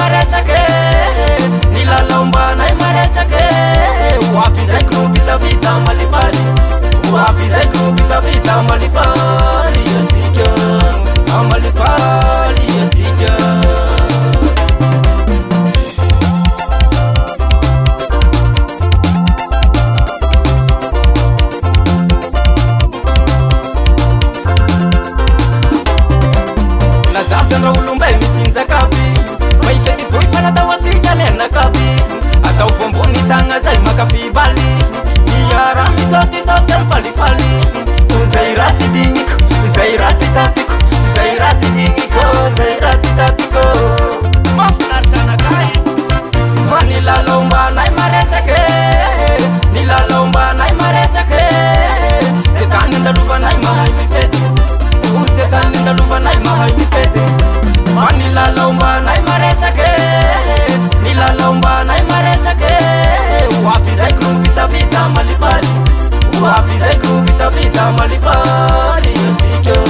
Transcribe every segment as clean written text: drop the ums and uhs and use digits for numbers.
maresake nilalombanay maresake wafizay krupita vita malipali wafizay krupita vita malipali yatika amalipali yatika zay makafibali iyara misotisotem falifali zay ratsy digniko zay ratsy tatiko zay ratsy digniko zay ratsy tatiko mafinaritra anakay fa nilalombanay maresake nilalombanay maresake ze tany andalovanay mahay mifety ze tany andalovanay mahay mifety fa nilalombanay maresake nilalombanay maresake wafizay krupita vita malipali wafizay krupita vita malipali yatika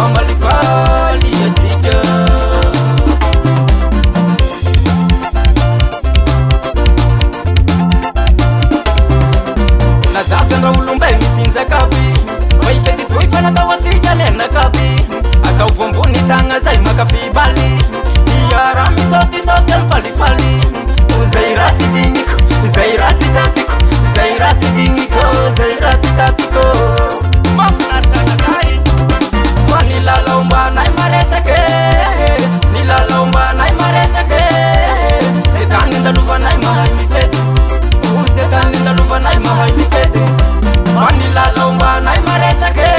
amalipali yatika nazasandra olombay mitsinjakaby maifety toy fanatawatsika mianakaby atao voambony tagna zay makafibaly iara misotisoty amy falifali zay ratsy digniko zay ratsy tatiko zay ratsy digniko zay ratsy tatiko mafinaritra anakay fa nilalombanay maresake nilalombanay maresake ze tany andalovanay mahay mifety ze tany andalovanay mahay mifety fa nilalombanay maresake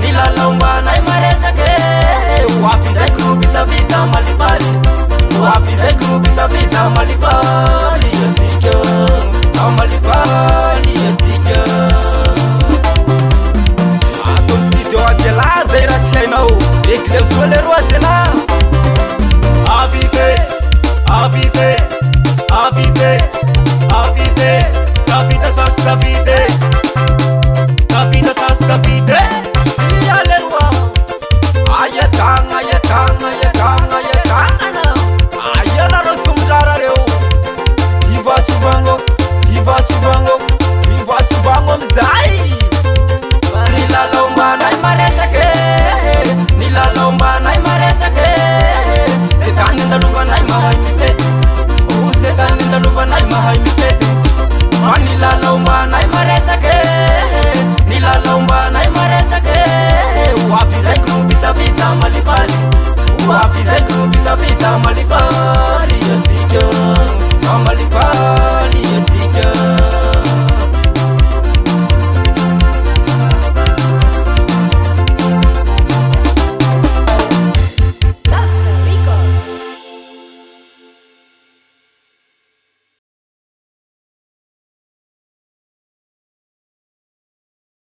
nilalombanay maresake wafizay krupita vita malipali wafizay krupita vita malipali yatika amalipali yatika atony video azela zay raha tsy hainao eglezo leroa azela avize avize avize avize kavita sasy kavite kavita sasy kavite ia leroa ayatagna ayatagna ayatagna ayatagna ayanareo somdrara reo ivasuvango ivasuvango ivasuvango amizay nilalombanay maresake nilalombanay maresake ze tany andalovanay mahay